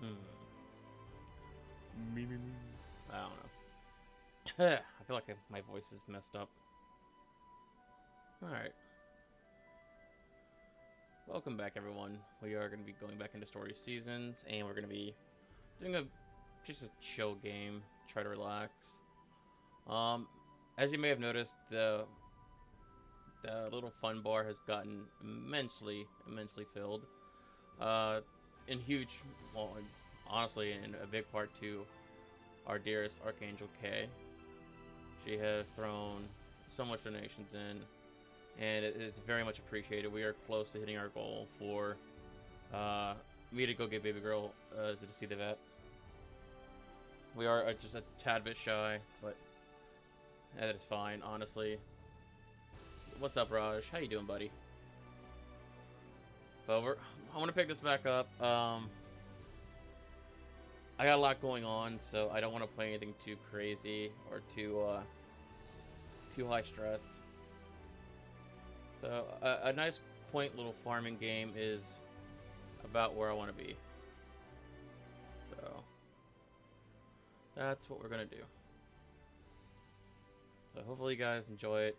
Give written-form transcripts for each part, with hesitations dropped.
Hmm. Me, me, me. I don't know. I feel like my voice is messed up. Alright. Welcome back, everyone. We are going to be going back into Story Seasons, and we're going to be doing just a chill game. Try to relax. Um, as you may have noticed, the little fun bar has gotten immensely filled. Uh, in huge, well, honestly, in a big part to our dearest Archangel K. She has thrown so much donations in, and it's very much appreciated. We are close to hitting our goal for uh, me to go get baby girl to see the vet. We are just a tad bit shy, but that is fine, honestly. What's up, Raj? How you doing, buddy? Fover, I want to pick this back up. I got a lot going on, so I don't want to play anything too crazy or too high stress. So a nice point little farming game is about where I want to be. So that's what we're gonna do. So hopefully you guys enjoy it.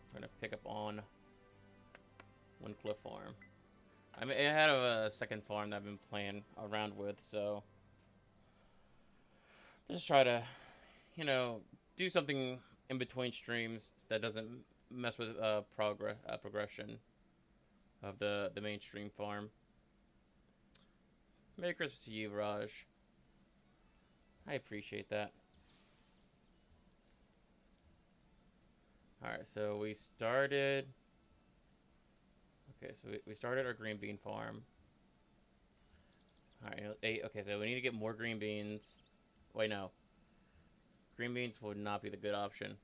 I'm gonna pick up on Windcliff Farm. I mean, I had a second farm that I've been playing around with, so just try to, you know, do something in between streams that doesn't mess with progression of the mainstream farm. Merry Christmas to you, Raj. I appreciate that. Alright, so we started. Okay, so we started our green bean farm. Alright, 8. Okay, so we need to get more green beans. Wait, no. Green beans would not be the good option.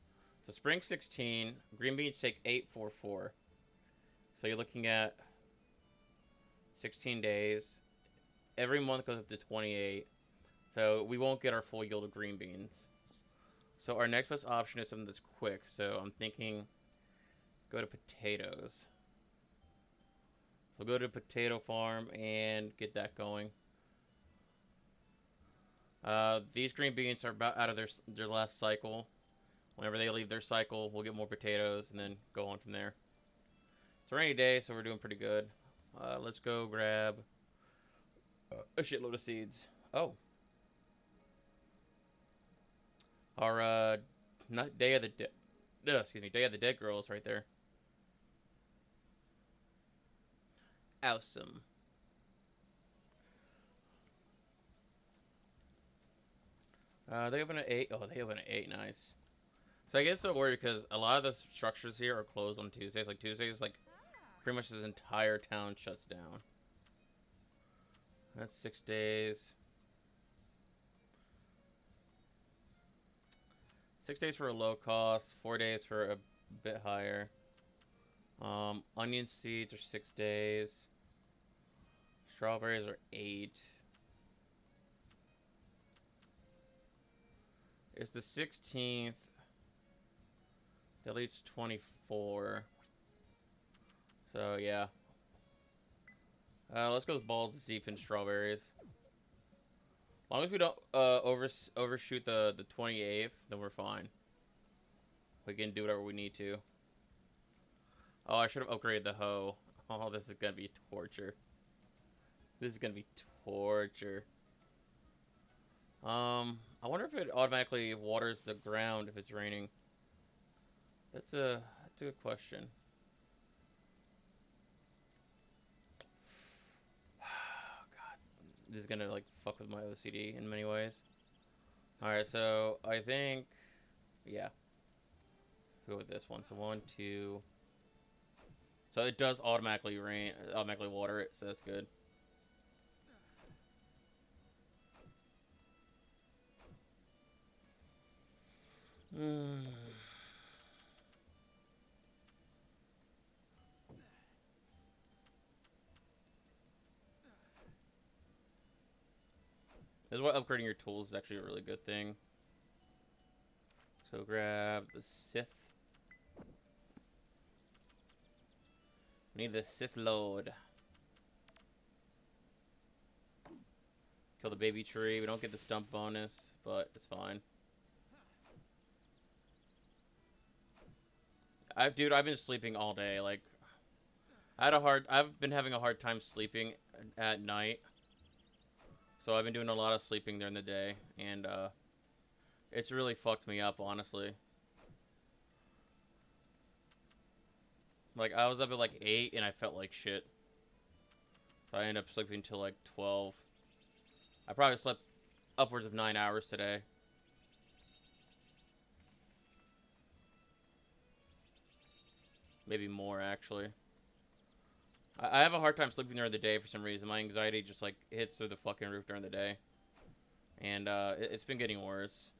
So spring 16, green beans take 844. So you're looking at 16 days. Every month goes up to 28. So we won't get our full yield of green beans. So our next best option is something that's quick. So I'm thinking go to potatoes. So go to potato farm and get that going. These green beans are about out of their last cycle. Whenever they leave their cycle, we'll get more potatoes and then go on from there. It's a rainy day, so we're doing pretty good. Let's go grab a shitload of seeds. Oh, our not Day of the Dead. Excuse me, Day of the Dead girl is right there. Awesome. They open at 8. Oh, they open at 8. Nice. So I get so worried because a lot of the structures here are closed on Tuesdays. Like Tuesdays, like pretty much this entire town shuts down. That's 6 days. 6 days for a low cost. 4 days for a bit higher. Onion seeds are 6 days. Strawberries are 8. It's the 16th. That leaves 24. So yeah. Let's go with balls deep in strawberries. As long as we don't overshoot the 28th, then we're fine. We can do whatever we need to. Oh, I should have upgraded the hoe. Oh, this is gonna be torture. This is gonna be torture. I wonder if it automatically waters the ground if it's raining. That's a good question. God, this is gonna like fuck with my OCD in many ways. All right, so I think, yeah, go with this one. So 1, 2. So it does automatically water it, so that's good. Mm. This is why upgrading your tools is actually a really good thing. So grab the Sith. We need the Sith Lord. Kill the baby tree. We don't get the stump bonus, but it's fine. Dude, I've been sleeping all day. Like, I've been having a hard time sleeping at night. So I've been doing a lot of sleeping during the day, and it's really fucked me up, honestly. Like, I was up at like 8 and I felt like shit. So I ended up sleeping until like 12. I probably slept upwards of 9 hours today. Maybe more, actually. I have a hard time sleeping during the day for some reason. My anxiety just like hits through the fucking roof during the day. And it's been getting worse.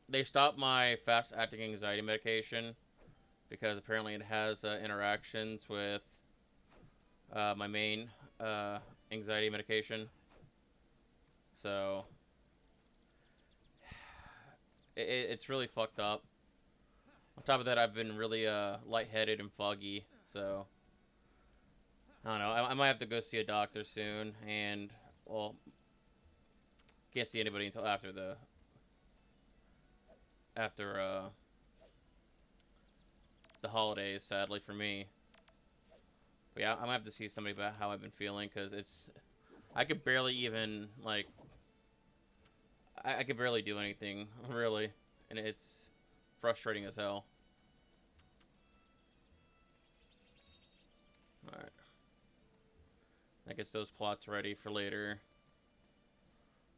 They stopped my fast-acting anxiety medication because apparently it has interactions with my main anxiety medication. So it's really fucked up. On top of that, I've been really lightheaded and foggy. So I don't know. I might have to go see a doctor soon, and well, can't see anybody until after the holidays, sadly for me. But yeah, I'm gonna have to see somebody about how I've been feeling, because I could barely even, like, I could barely do anything, really, and it's frustrating as hell. Alright. That gets those plots ready for later.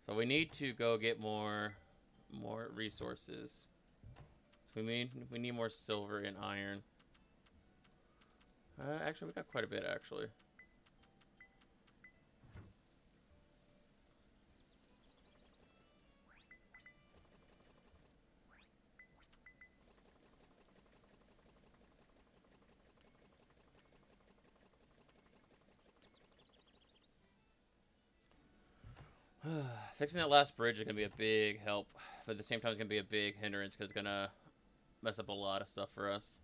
So we need to go get more resources. So we need more silver and iron. Actually, we got quite a bit, actually. Fixing that last bridge is going to be a big help, but at the same time it's going to be a big hindrance because it's going to mess up a lot of stuff for us.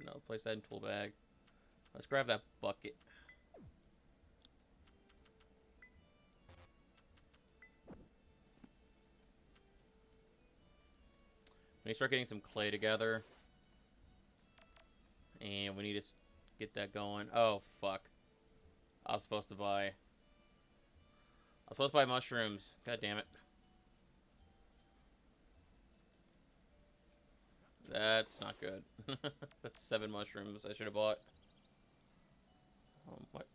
No, place that in tool bag. Let's grab that bucket. We need to start getting some clay together. And we need to get that going. Oh, fuck. I was supposed to buy mushrooms. God damn it. That's not good. That's 7 mushrooms I should have bought. What?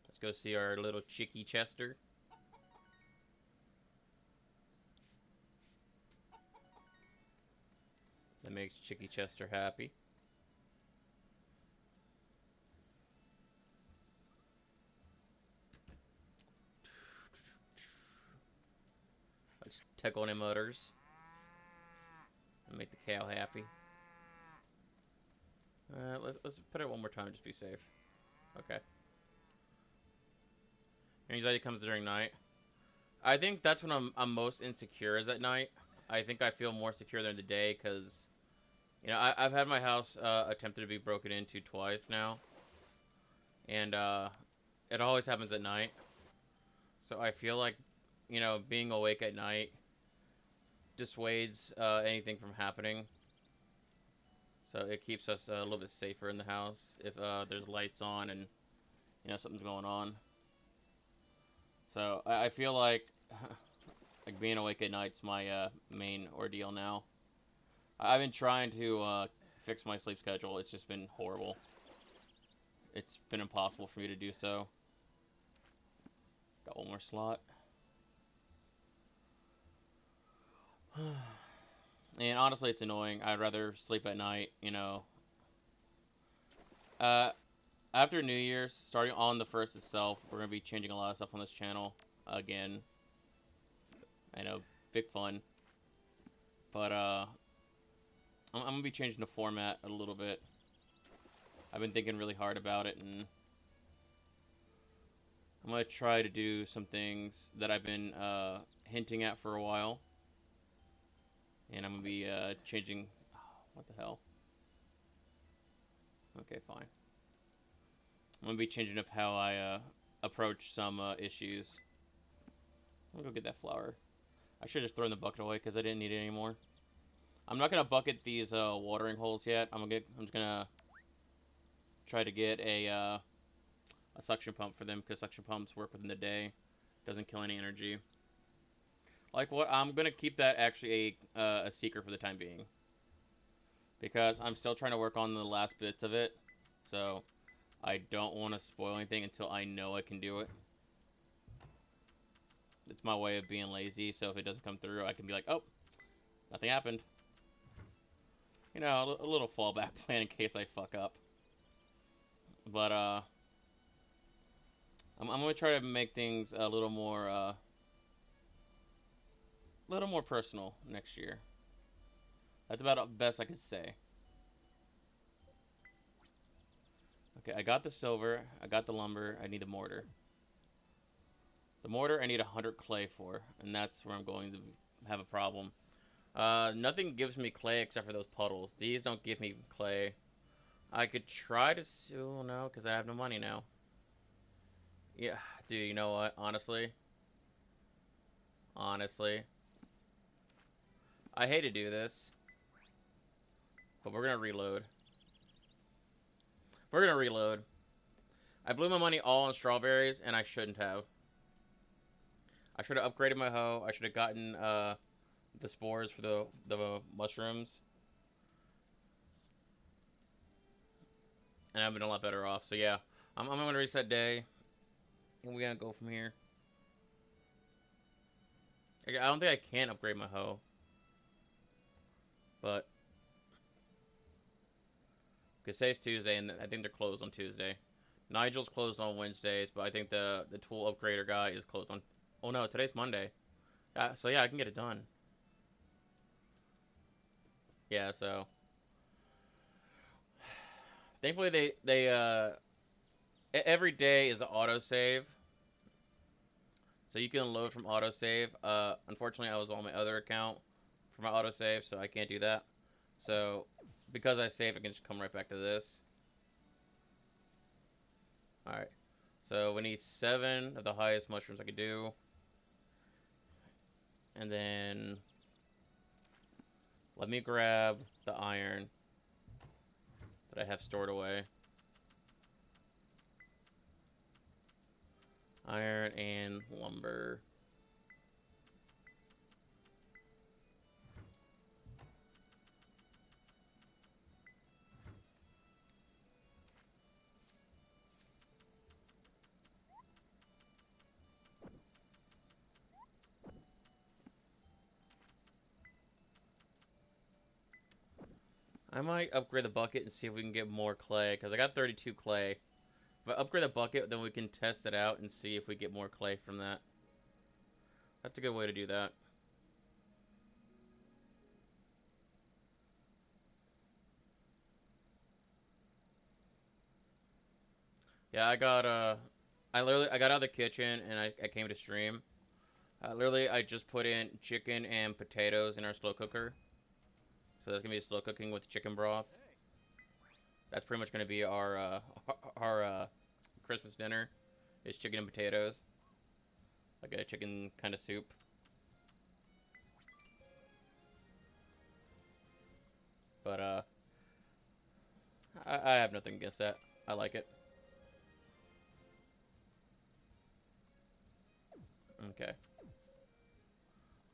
Let's go see our little Chicky Chester. That makes Chicky Chester happy. Let's tickle them udders. And make the cow happy. Let's put it one more time, just be safe. Okay. Anxiety comes during night. I think that's when I'm most insecure, is at night. I think I feel more secure during the day because, you know, I've had my house attempted to be broken into twice now. And it always happens at night. So I feel like, you know, being awake at night dissuades anything from happening. So it keeps us a little bit safer in the house if there's lights on and, you know, something's going on. So I feel like like being awake at night's my main ordeal now. I've been trying to fix my sleep schedule. It's just been horrible. It's been impossible for me to do so. Got one more slot. And honestly, it's annoying. I'd rather sleep at night, you know. After New Year's, starting on the 1st itself, we're going to be changing a lot of stuff on this channel again. I know, big fun. But, I'm going to be changing the format a little bit. I've been thinking really hard about it, and I'm gonna try to do some things that I've been hinting at for a while, and I'm gonna be changing. What the hell? Okay, fine. I'm gonna be changing up how I approach some issues. I'm gonna go get that flower. I should just throw the bucket away because I didn't need it anymore. I'm not gonna bucket these watering holes yet. I'm just gonna try to get a suction pump for them because suction pumps work within the day. Doesn't kill any energy. Like what? I'm gonna keep that actually a secret for the time being because I'm still trying to work on the last bits of it. So I don't want to spoil anything until I know I can do it. It's my way of being lazy, so if it doesn't come through, I can be like, oh, nothing happened. You know, a little fallback plan in case I fuck up. But, I'm gonna try to make things a little more personal next year. That's about the best I can say. Okay, I got the silver, I got the lumber, I need a mortar. The mortar I need 100 clay for, and that's where I'm going to have a problem. Nothing gives me clay except for those puddles. These don't give me clay. I could try to sue no, because I have no money now. Yeah, dude, you know what? Honestly, I hate to do this, but we're gonna reload. We're gonna reload. I blew my money all on strawberries, and I shouldn't have. I should have upgraded my hoe. I should have gotten the spores for the mushrooms, and I've been a lot better off. So yeah, I'm gonna reset day, and we're gonna go from here. I don't think I can upgrade my hoe, but because today's Tuesday, and I think they're closed on Tuesday. Nigel's closed on Wednesdays, but I think the tool upgrader guy is closed on. Oh no, today's Monday. So yeah, I can get it done. Yeah, so thankfully they every day is an autosave, so you can load from autosave. Unfortunately, I was on my other account for my autosave, so I can't do that. So because I save, I can just come right back to this. All right. So we need 7 of the highest mushrooms I could do, and then let me grab the iron that I have stored away. Iron and lumber. I might upgrade the bucket and see if we can get more clay, because I got 32 clay. If I upgrade the bucket, then we can test it out and see if we get more clay from that. That's a good way to do that. Yeah, I got I got out of the kitchen and I came to stream. Literally, I just put in chicken and potatoes in our slow cooker. So that's gonna be slow cooking with chicken broth. That's pretty much gonna be our Christmas dinner. Is chicken and potatoes, like a chicken kind of soup. But I have nothing against that. I like it. Okay.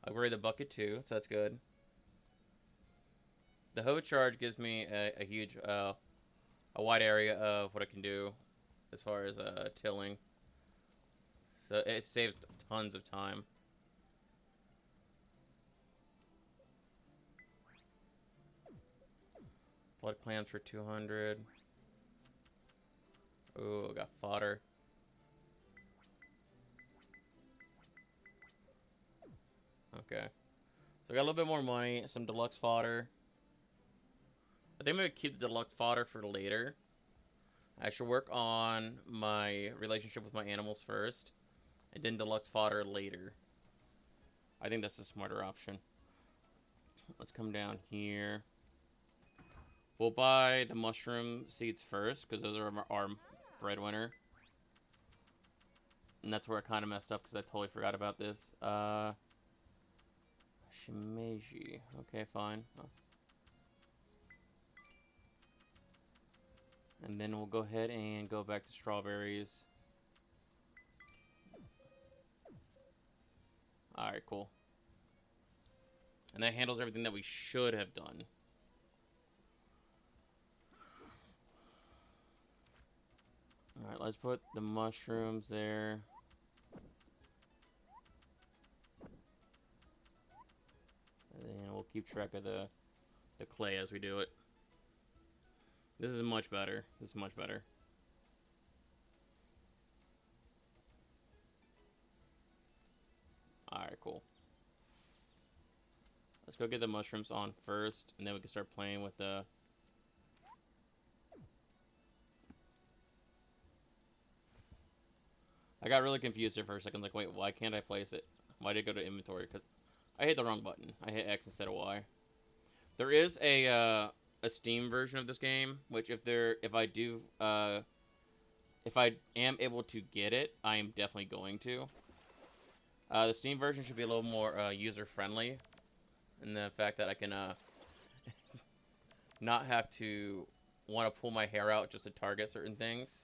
Upgrade the bucket too, so that's good. The hoe charge gives me a huge, a wide area of what I can do as far as tilling. So it saves tons of time. Blood clams for 200. Ooh, got fodder. Okay. So I got a little bit more money, some deluxe fodder. I think I'm gonna keep the deluxe fodder for later. I should work on my relationship with my animals first, and then deluxe fodder later. I think that's a smarter option. Let's come down here. We'll buy the mushroom seeds first, because those are our breadwinner. And that's where I kind of messed up, because I totally forgot about this. Shimeji. Okay, fine. Oh. And then we'll go ahead and go back to strawberries. Alright, cool. And that handles everything that we should have done. Alright, let's put the mushrooms there. And then we'll keep track of the clay as we do it. This is much better. This is much better. Alright, cool. Let's go get the mushrooms on first, and then we can start playing with the... I got really confused there for a second, like, wait, why can't I place it? Why did it go to inventory? Because I hit the wrong button. I hit X instead of Y. There is a Steam version of this game, which if I am able to get it, I am definitely going to. The Steam version should be a little more user-friendly, in the fact that I can not have to want to pull my hair out just to target certain things.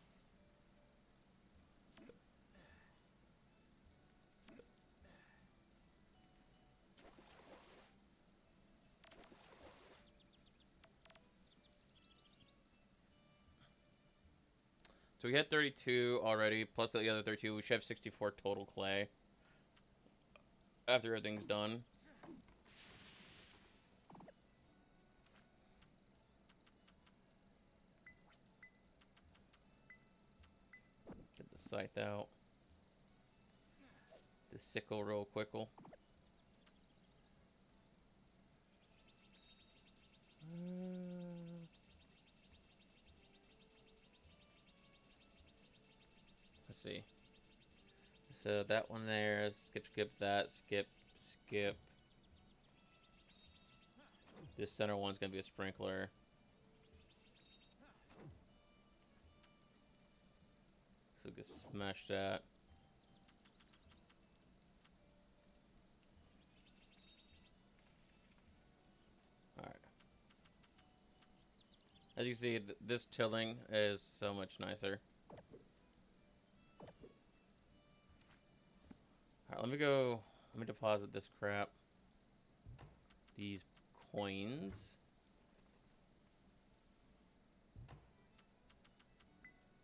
So we had 32 already, plus the other 32. We should have 64 total clay after everything's done. Get the scythe out. The sickle real quickle. Let's see. So that one there, skip that, skip. This center one's gonna be a sprinkler. So we can smash that. Alright. As you see, this tilling is so much nicer. Alright, let me deposit this crap. These coins.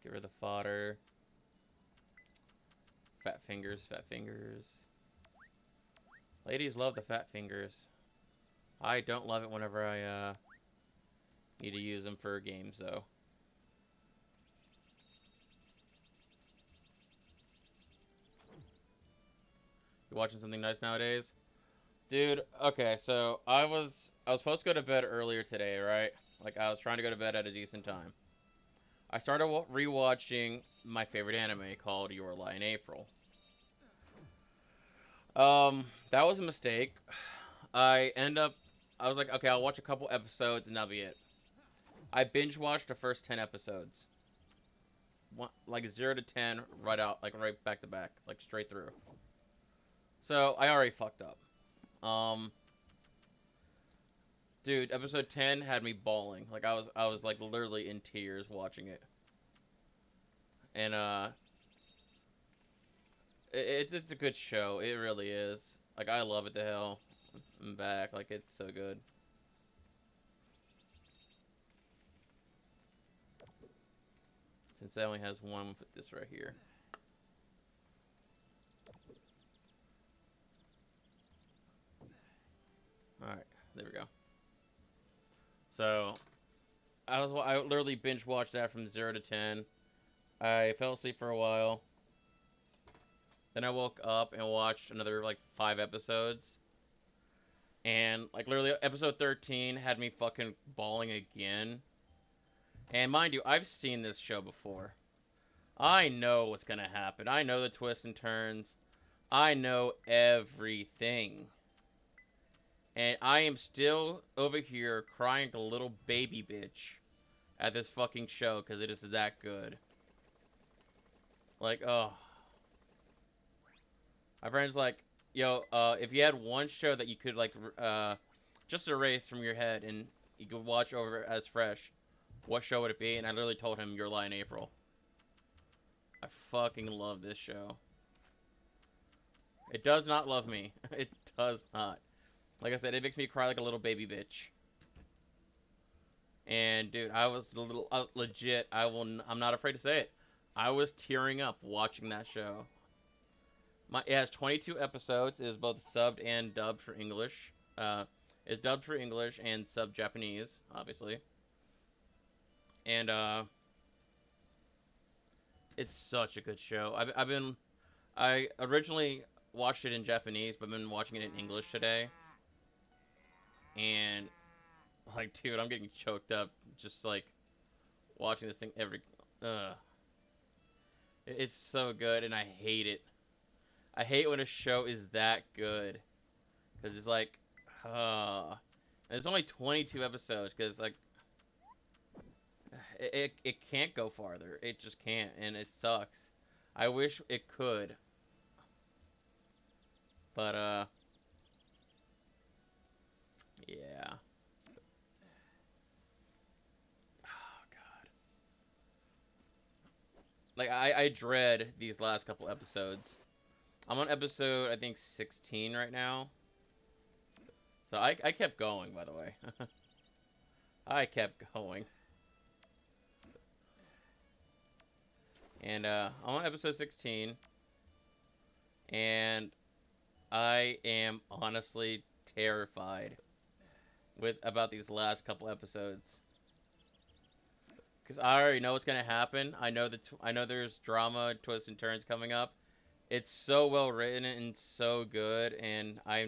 Get rid of the fodder. Fat fingers. Ladies love the fat fingers. I don't love it whenever I need to use them for games, though. You watching something nice nowadays? Dude, okay, so I was supposed to go to bed earlier today, right? Like, I was trying to go to bed at a decent time. I started rewatching my favorite anime called Your Lie in April. That was a mistake. I was like, okay, I'll watch a couple episodes and that'll be it. I binge watched the first 10 episodes. Like 0 to 10, right back to back, like straight through. So I already fucked up. Dude, episode 10 had me bawling. Like I was like literally in tears watching it. And it's a good show. It really is. Like I love it to hell. I'm back. Like it's so good. Since it only has one, we'll put this right here. Alright, there we go. So, I literally binge watched that from 0 to 10. I fell asleep for a while. Then I woke up and watched another, like, 5 episodes. And, like, literally, episode 13 had me fucking bawling again. And mind you, I've seen this show before. I know what's gonna happen. I know the twists and turns. I know everything. And I am still over here crying like a little baby bitch at this fucking show because it is that good. Like, oh. My friend's like, yo, if you had one show that you could, like, just erase from your head and you could watch over as fresh, what show would it be? And I literally told him Your Lie in April. I fucking love this show. It does not love me. It does not. Like I said, it makes me cry like a little baby bitch. And dude, I was a little legit. I'm not afraid to say it. I was tearing up watching that show. It has 22 episodes. It is both subbed and dubbed for English. It's dubbed for English and subbed Japanese, obviously. And it's such a good show. I originally watched it in Japanese, but I've been watching it in English today. And like, dude, I'm getting choked up just like watching this thing every. It's so good, and I hate it. I hate when a show is that good, because it's like, and it's only 22 episodes, because like, it can't go farther. It just can't, and it sucks. I wish it could, but yeah. Oh God. Like I dread these last couple episodes. I'm on episode I think 16 right now. So I kept going, by the way. I kept going. And I'm on episode 16. And I am honestly terrified about these last couple episodes. Because I already know what's gonna happen. I know there's drama, twists and turns coming up. It's so well written and so good, and I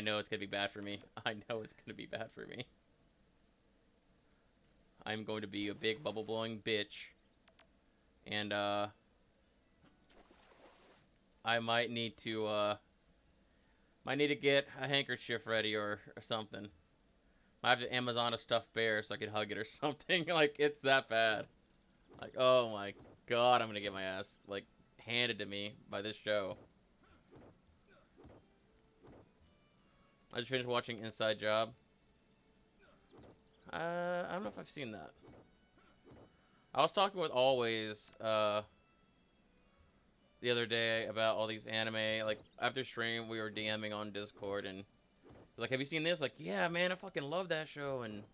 know it's gonna be bad for me. I know it's gonna be bad for me. I'm going to be a big bubble blowing bitch, and I might need to get a handkerchief ready or something. I have to Amazon a stuffed bear so I can hug it or something. Like, it's that bad. Like, oh my God, I'm gonna get my ass like handed to me by this show. I just finished watching Inside Job. I don't know if I've seen that. I was talking with Always the other day about all these anime. Like, after stream, we were DMing on Discord, and like, have you seen this? Like, yeah, man, I fucking love that show. And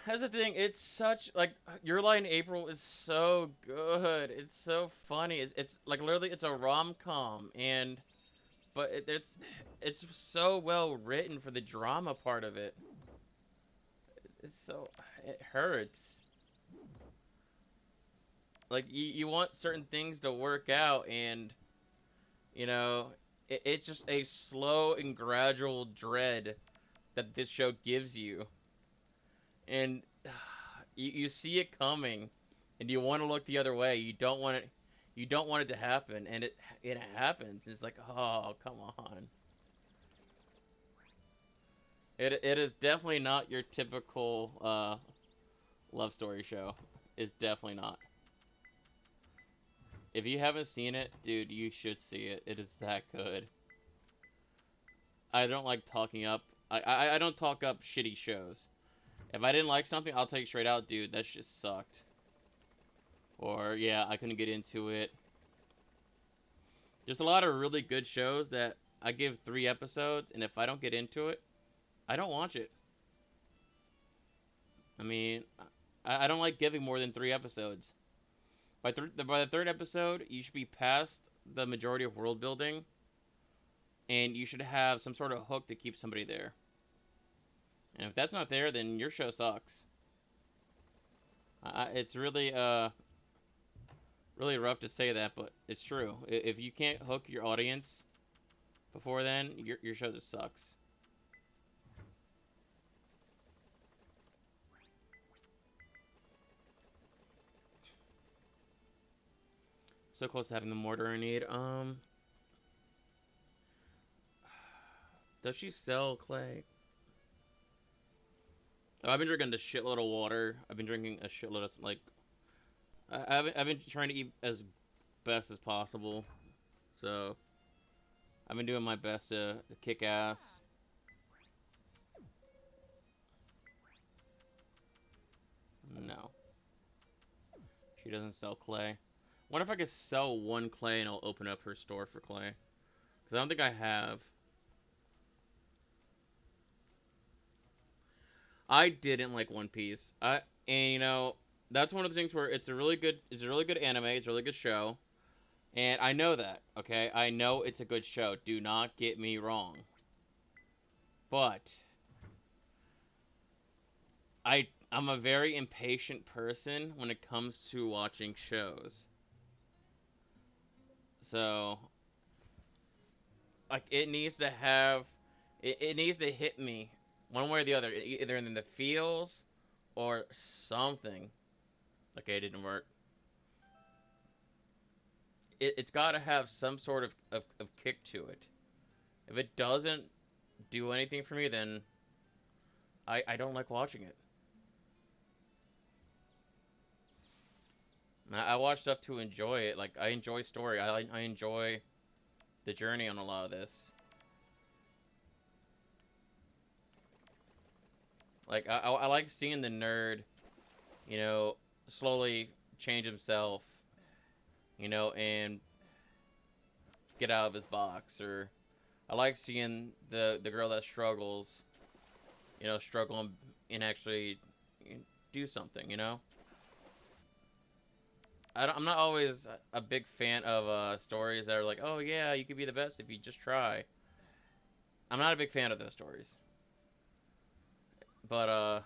that's the thing. It's such, like, Your Lie in April is so good. It's so funny. It's like, literally, it's a rom-com, but it's so well written for the drama part of it. It's so, it hurts. Like, you want certain things to work out, and you know, it's just a slow and gradual dread that this show gives you. And you see it coming, and you want to look the other way. You don't want it to happen, and it happens. It's like, oh, come on. It is definitely not your typical love story show. It's definitely not. If you haven't seen it, dude, you should see it. It is that good. I don't like talking up. I don't talk up shitty shows. If I didn't like something, I'll tell you straight out, dude, that just sucked. Or, yeah, I couldn't get into it. There's a lot of really good shows that I give 3 episodes, and if I don't get into it, I don't watch it. I mean, I don't like giving more than 3 episodes. By the 3rd episode, you should be past the majority of world building, and you should have some sort of hook to keep somebody there. And if that's not there, then your show sucks. It's really really rough to say that, but it's true. If you can't hook your audience before then, your show just sucks. So close to having the mortar I need. Does she sell clay? Oh, I've been drinking a shitload of water. I've been drinking a shitload of, like... I've been trying to eat as best as possible. So... I've been doing my best to kick ass. No. She doesn't sell clay. Wonder if I could sell one clay and I'll open up her store for clay. Because I don't think I have. I didn't like One Piece. And you know, that's one of the things where it's a really good anime, it's a really good show. And I know that, okay? I know it's a good show. Do not get me wrong. But I'm a very impatient person when it comes to watching shows. So like it needs to have it needs to hit me one way or the other, either in the feels or something. Okay, it didn't work. It's got to have some sort of kick to it. If it doesn't do anything for me, then I don't like watching it. I watch stuff to enjoy it. Like, I enjoy story. I enjoy the journey on a lot of this. Like, I like seeing the nerd, you know, slowly change himself, you know, and get out of his box. Or I like seeing the girl that struggles, you know, struggle and actually do something, you know? I'm not always a big fan of stories that are like, oh yeah, you could be the best if you just try. I'm not a big fan of those stories. But I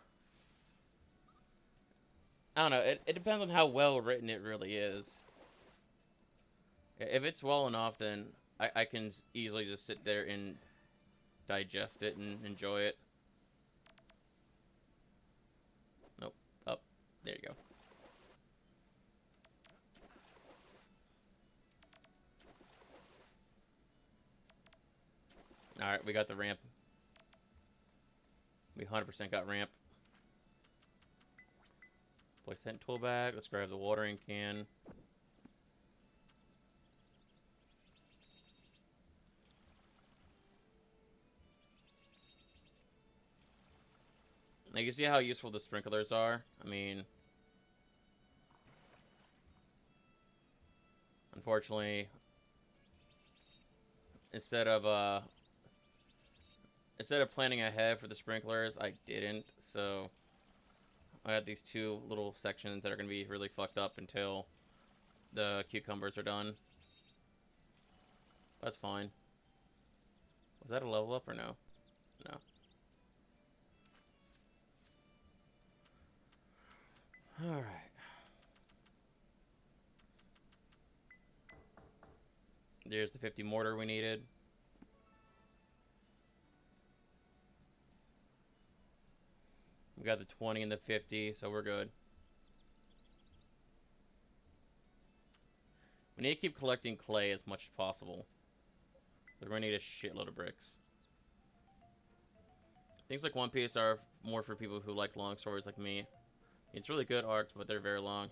don't know. It depends on how well written it really is. If it's well enough, then I can easily just sit there and digest it and enjoy it. Nope. Up. There you go. Alright, we got the ramp. We 100% got ramp. Place that tool bag. Let's grab the watering can. Now you see how useful the sprinklers are? I mean, unfortunately, instead of planning ahead for the sprinklers, I didn't. So I have these two little sections that are going to be really fucked up until the cucumbers are done. That's fine. Was that a level up or no? No. Alright. There's the 50 mortar we needed. We got the 20 and the 50, so we're good. We need to keep collecting clay as much as possible. We're going to need a shitload of bricks. Things like One Piece are more for people who like long stories like me. It's really good arcs, but they're very long.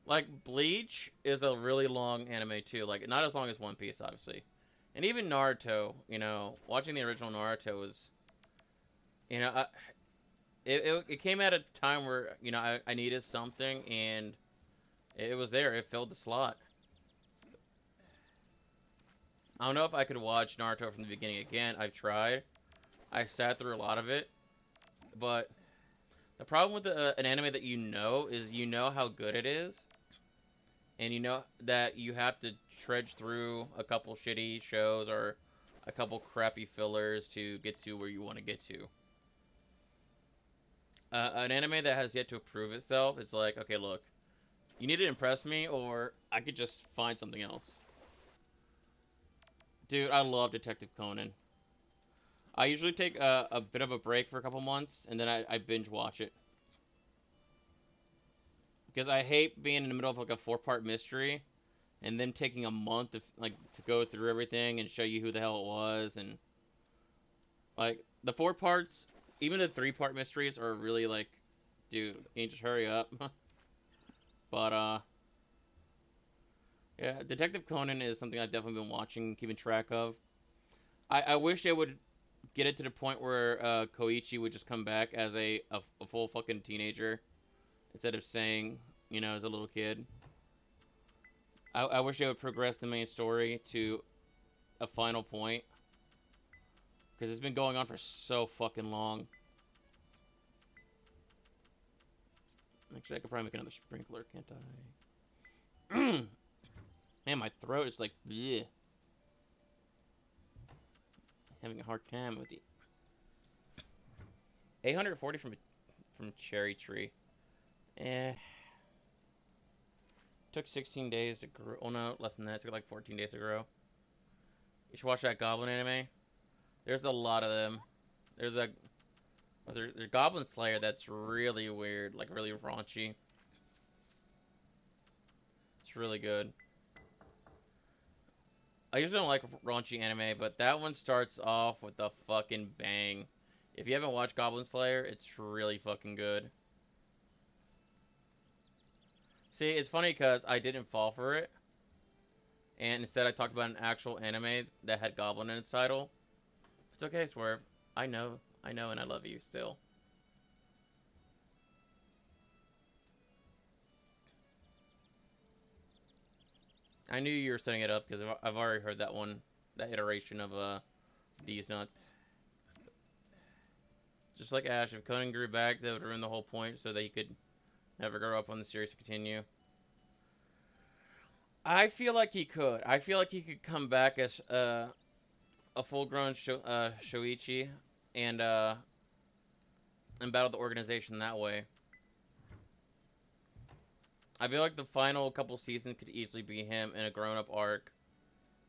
Like, Bleach is a really long anime, too. Like, not as long as One Piece, obviously. And even Naruto, you know, watching the original Naruto was... You know, it came at a time where, you know, I needed something, and it was there. It filled the slot. I don't know if I could watch Naruto from the beginning again. I've tried. I sat through a lot of it. But the problem with an anime that you know is you know how good it is. And you know that you have to trudge through a couple shitty shows or a couple crappy fillers to get to where you want to get to. An anime that has yet to prove itself is like, okay, look, you need to impress me or I could just find something else. Dude, I love Detective Conan. I usually take a bit of a break for a couple months and then I binge watch it. Because I hate being in the middle of like a 4-part mystery and then taking a month to go through everything and show you who the hell it was. And like the 4 parts, even the 3-part mysteries are really like, dude, can you just hurry up? But yeah, Detective Conan is something I've definitely been watching, keeping track of. I wish they would get it to the point where Koichi would just come back as a full fucking teenager instead of saying, you know, as a little kid. I wish they would progress the main story to a final point because it's been going on for so fucking long. Actually, I could probably make another sprinkler, can't I? Man, my throat is like, bleh. Having a hard time with it. 840 from Cherry Tree. Took 16 days to grow. Oh no, less than that. It took like 14 days to grow. You should watch that Goblin anime. There's a lot of them. There's Goblin Slayer that's really weird, like really raunchy. It's really good. I usually don't like raunchy anime, but that one starts off with a fucking bang. If you haven't watched Goblin Slayer, it's really fucking good. See, it's funny because I didn't fall for it. And instead I talked about an actual anime that had Goblin in its title. It's okay, Swerve. I know, and I love you still. I knew you were setting it up because I've already heard that one, that iteration of these nuts. Just like Ash, if Conan grew back, that would ruin the whole point so that he could never grow up on the series to continue. I feel like he could. I feel like he could come back as a full-grown Shoichi and battle the organization that way. I feel like the final couple seasons could easily be him in a grown-up arc,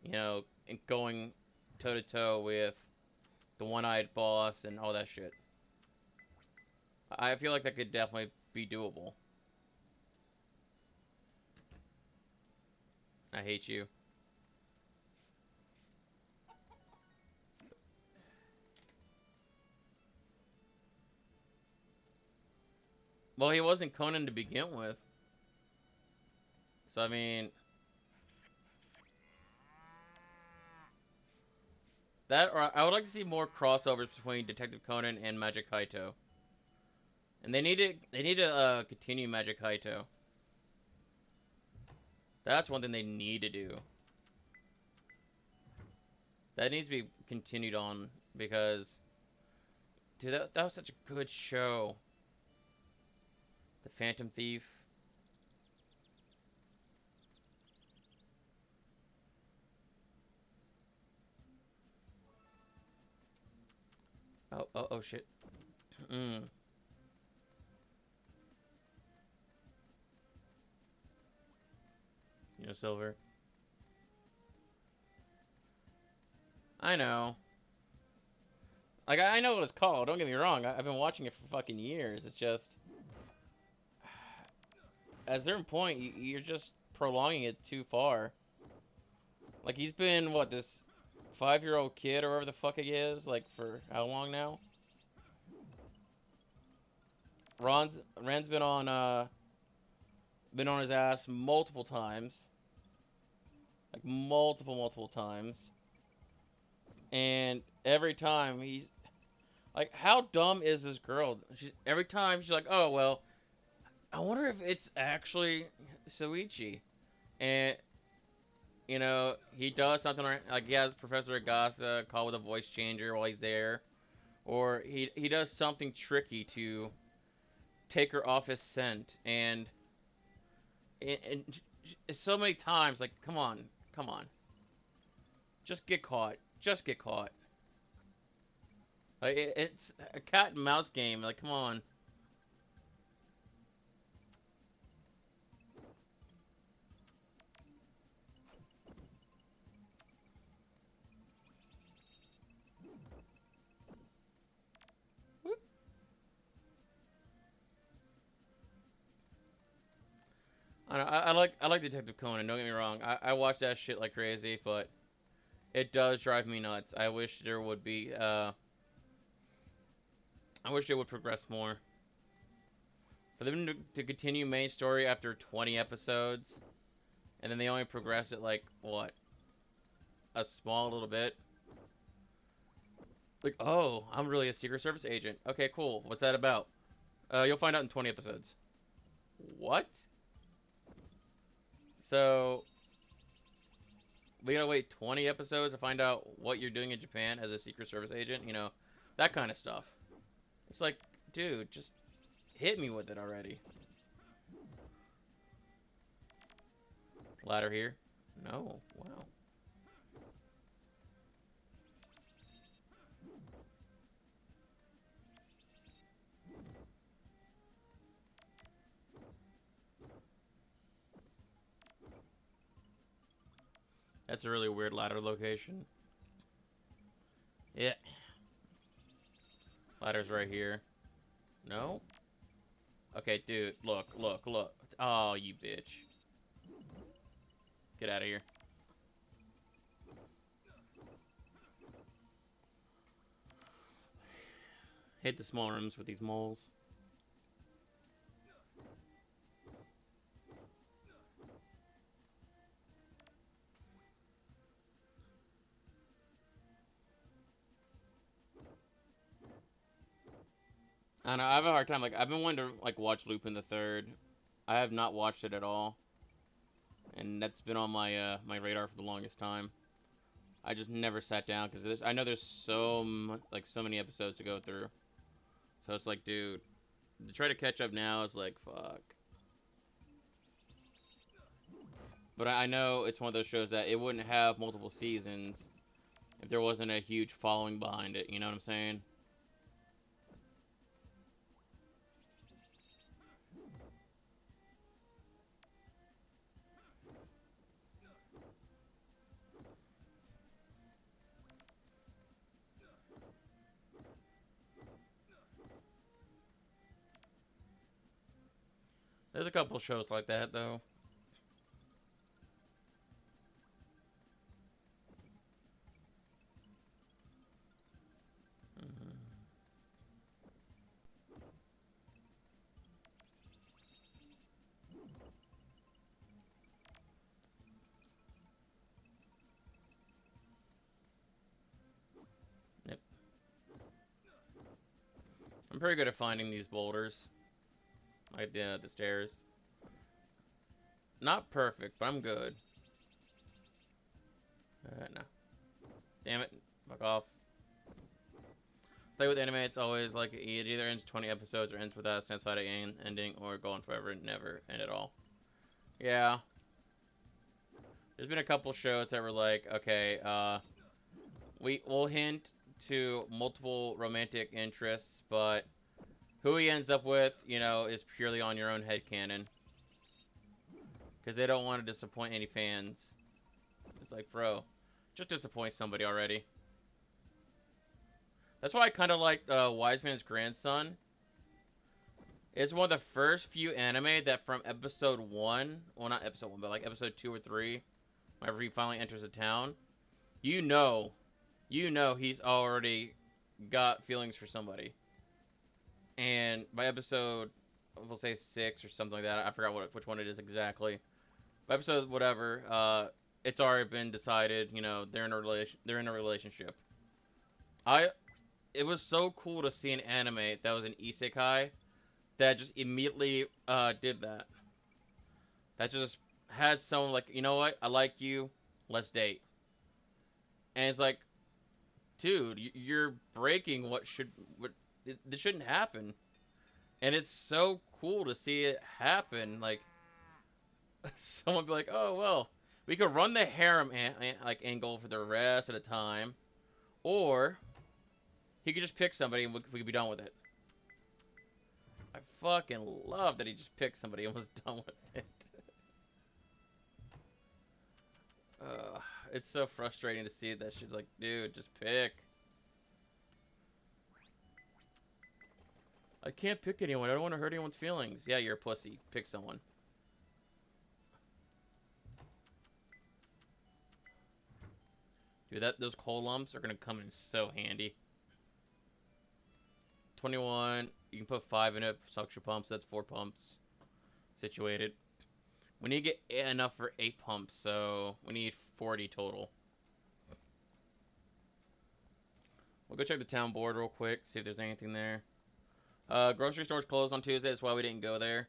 you know, and going toe-to-toe with the one-eyed boss and all that shit. I feel like that could definitely be doable. I hate you. Well, he wasn't Conan to begin with. So, I mean... That, or I would like to see more crossovers between Detective Conan and Magic Kaito. And they need to continue Magic Kaito. That's one thing they need to do. That needs to be continued on because, dude, that was such a good show. The Phantom Thief. Oh shit. You know, Silver. I know. Like, I know what it's called. Don't get me wrong. I've been watching it for fucking years. It's just, at a certain point, you're just prolonging it too far. Like, he's been, what, this 5-year-old kid or whatever the fuck he is, like, for how long now? Ren's been on his ass multiple times. Like, multiple times. And every time he's, like, how dumb is this girl? Every time she's like, oh, well, I wonder if it's actually Soichi. And, you know, he does something like he has Professor Agasa call with a voice changer while he's there. Or he does something tricky to take her off his scent. And so many times, like, come on. Just get caught. Just get caught. Like, it's a cat and mouse game. Like, come on. I like Detective Conan. Don't get me wrong. I watch that shit like crazy, but it does drive me nuts. I wish there would be. I wish they would progress more. For them to continue main story after 20 episodes, and then they only progress it like what, a small little bit. Like, oh, I'm really a Secret Service agent. Okay, cool. What's that about? You'll find out in 20 episodes. What? So we gotta wait 20 episodes to find out what you're doing in Japan as a Secret Service agent. You know, that kind of stuff. It's like, dude, just hit me with it already. Ladder here? No. Wow. That's a really weird ladder location. Yeah. Ladder's right here. No? Okay, dude, look, look, look. Oh, you bitch. Get out of here. Hit the small rooms with these moles. I don't know, I have a hard time. Like, I've been wanting to like watch Lupin the Third. I have not watched it at all, and that's been on my my radar for the longest time. I just never sat down because I know there's so many episodes to go through. So it's like, dude, to try to catch up now is like, fuck. But I know it's one of those shows that it wouldn't have multiple seasons if there wasn't a huge following behind it. You know what I'm saying? There's a couple shows like that though. Mhm. Yep. I'm pretty good at finding these boulders, like the stairs. Not perfect, but I'm good. No. Damn it. Fuck off. It's like with anime, it's always like it either ends 20 episodes or ends without a satisfying ending, or go on forever and never end at all. Yeah. There's been a couple shows that were like, okay, we'll hint to multiple romantic interests, but who he ends up with, you know, is purely on your own headcanon. Because they don't want to disappoint any fans. It's like, bro, just disappoint somebody already. That's why I kind of like Wise Man's Grandson. It's one of the first few anime that from episode 1, well, not episode 1, but like episode 2 or 3, whenever he finally enters a town, you know, he's already got feelings for somebody. And by episode, we'll say 6 or something like that, I forgot which one it is exactly. By episode whatever, it's already been decided, you know, they're in a relationship. I It was so cool to see an anime that was an isekai that just immediately did that. That just had someone like, you know what, I like you, let's date. And it's like, dude, you're breaking what this shouldn't happen. And it's so cool to see it happen. Like, someone be like, oh well, we could run the harem like angle for the rest of the time, or he could just pick somebody and we could be done with it. I fucking love that he just picked somebody and was done with it. uh, it's so frustrating to see that shit's like, dude, just pick. I can't pick anyone. I don't want to hurt anyone's feelings. Yeah, you're a pussy. Pick someone. Dude, those coal lumps are gonna come in so handy. 21. You can put 5 in it. Suction pumps. That's 4 pumps situated. We need to get enough for 8 pumps, so we need 40 total. We'll go check the town board real quick, see if there's anything there. Grocery store's closed on Tuesday. That's why we didn't go there.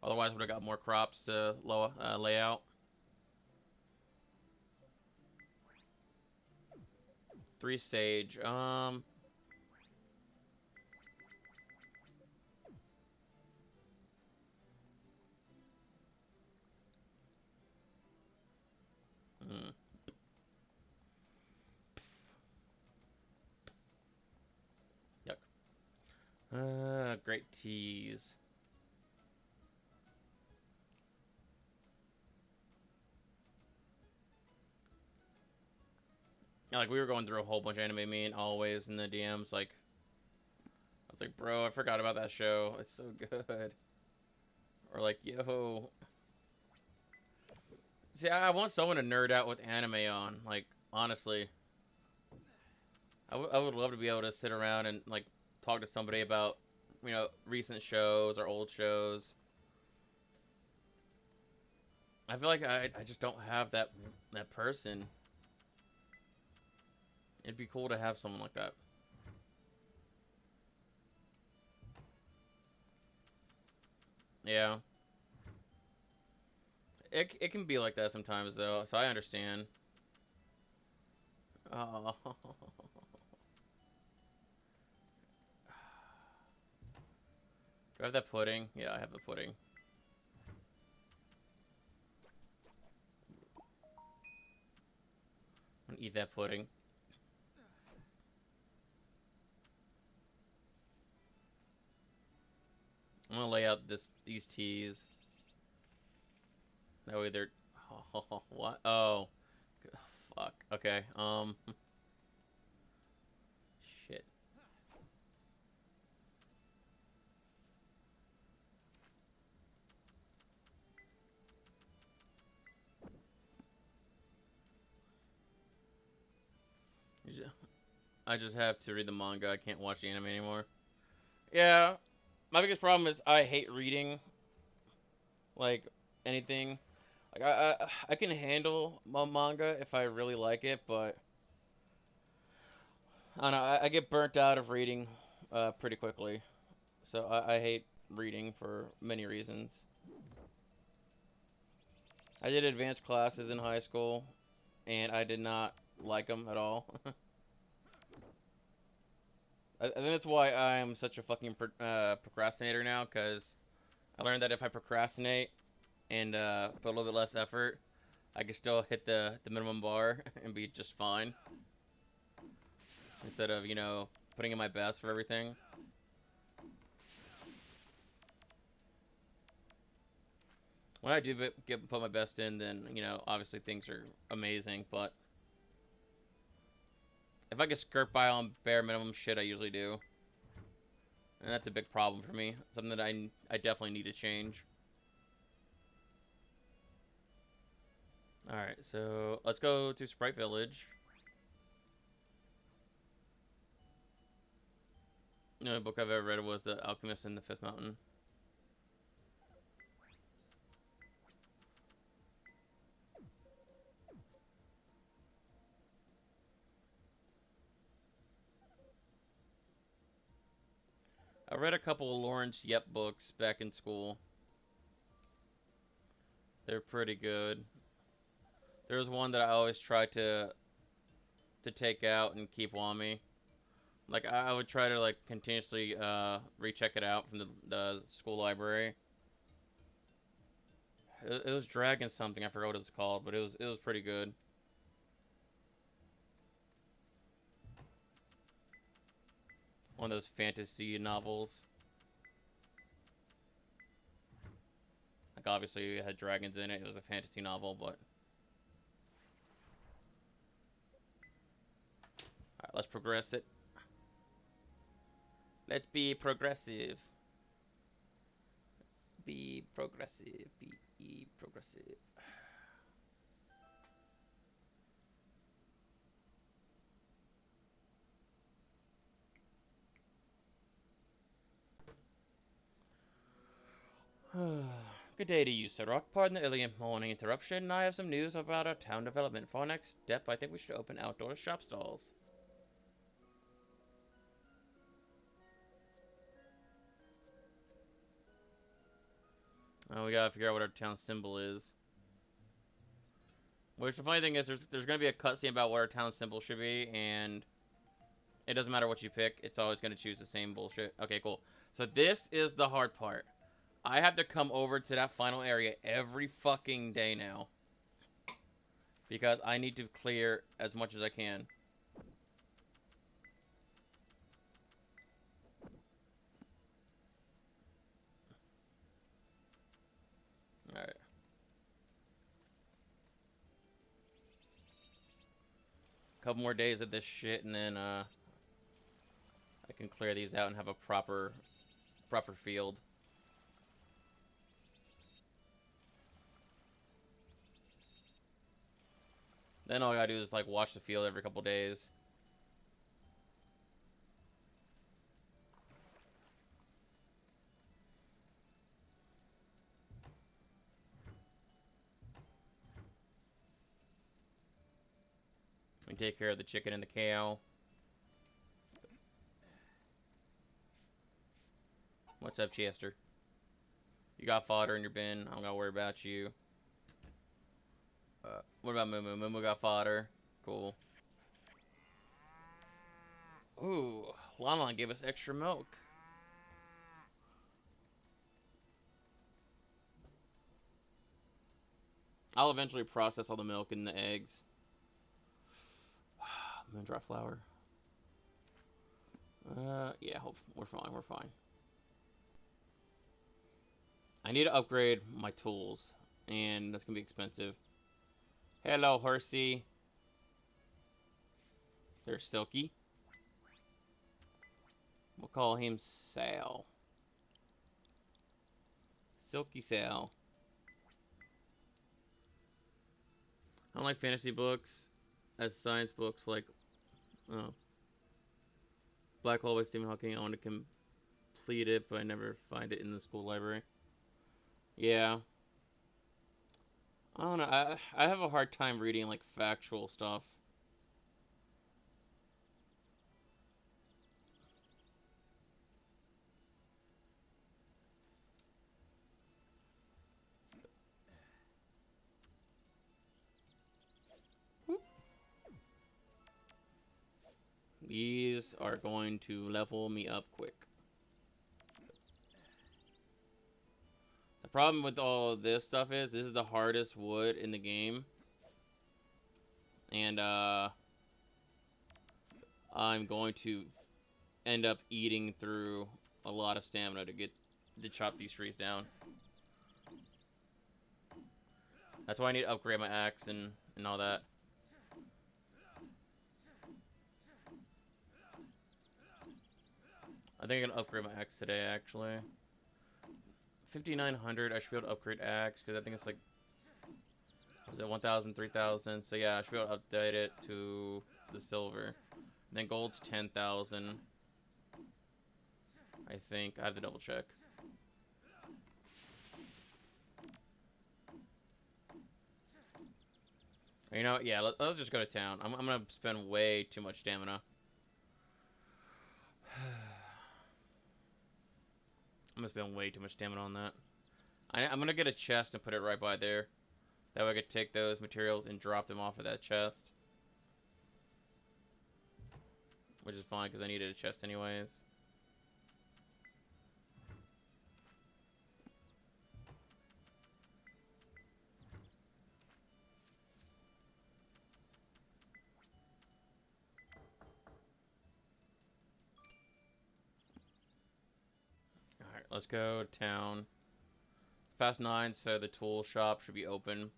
Otherwise, we would have got more crops to lay out. 3 sage. Hmm. Yuck. Great teas. Yeah, like we were going through a whole bunch of anime, me and always in the DMs. Like, I was like, bro, I forgot about that show. It's so good. Or like, yo. See, I want someone to nerd out with anime on. Like, honestly, I would love to be able to sit around and like talk to somebody about, recent shows or old shows. I feel like I just don't have that person. It'd be cool to have someone like that. Yeah. It can be like that sometimes though, so I understand. Oh. Do I have that pudding? Yeah, I have the pudding. I'm gonna eat that pudding. I'm gonna lay out these teas. That way they're. Oh, what? Oh, fuck. Okay. Shit. I just have to read the manga. I can't watch the anime anymore. Yeah, my biggest problem is I hate reading like anything. Like I can handle manga if I really like it, but I don't know. I get burnt out of reading pretty quickly. So I hate reading for many reasons. I did advanced classes in high school, and I did not like them at all. I think that's why I am such a fucking procrastinator now, because I learned that if I procrastinate and put a little bit less effort, I can still hit the minimum bar and be just fine. Instead of, putting in my best for everything. When I do put my best in, then, obviously things are amazing, but if I can skirt by on bare minimum shit, I usually do. And that's a big problem for me. Something that I definitely need to change. Alright, so let's go to Sprite Village. The only book I've ever read was The Alchemist in the Fifth Mountain. I read a couple of Lawrence Yep books back in school. They're pretty good. There was one that I always tried to take out and keep on me. Like I would try to like continuously recheck it out from the school library. It was Dragon something. I forgot what it's called, but it was pretty good. One of those fantasy novels. Like obviously it had dragons in it. It was a fantasy novel, but alright, let's progress it. Let's be progressive. Be progressive. Be progressive. Good day to you, Sir Rock. Pardon the early morning interruption. I have some news about our town development. For our next step, I think we should open outdoor shop stalls. Oh, we gotta figure out what our town symbol is. Which the funny thing is, there's gonna be a cutscene about what our town symbol should be, and it doesn't matter what you pick, it's always gonna choose the same bullshit. Okay, cool. So this is the hard part. I have to come over to that final area every fucking day now. Because I need to clear as much as I can. Alright. Couple more days of this shit, and then I can clear these out and have a proper field. Then all I gotta do is like watch the field every couple days. And take care of the chicken and the cow. What's up, Chester? You got fodder in your bin. I don't gotta worry about you. What about Moo Moo? Moo Moo got fodder. Cool. Ooh, Lon gave us extra milk. I'll eventually process all the milk and the eggs. I'm gonna dry flour. Yeah, we're fine, we're fine. I need to upgrade my tools, and that's gonna be expensive. Hello, horsey. There's Silky. We'll call him Sal. Silky Sal. I don't like fantasy books as science books like Black Hole by Stephen Hawking. I want to complete it, but I never find it in the school library. Yeah. I don't know. I have a hard time reading like factual stuff. These are going to level me up quick. The problem with all this stuff is this is the hardest wood in the game. And I'm going to end up eating through a lot of stamina to chop these trees down. That's why I need to upgrade my axe and all that. I think I'm gonna upgrade my axe today, actually. 5,900, I should be able to upgrade axe, because I think it's like, was it 1,000, 3,000? So yeah, I should be able to update it to the silver. And then gold's 10,000. I think. I have to double check. You know, yeah, let's just go to town. I'm gonna spend way too much stamina. I'm gonna spend way too much stamina on that. I'm gonna get a chest and put it right by there. That way I could take those materials and drop them off of that chest. Which is fine, because I needed a chest anyways. Alright, let's go town. It's past 9, so the tool shop should be open.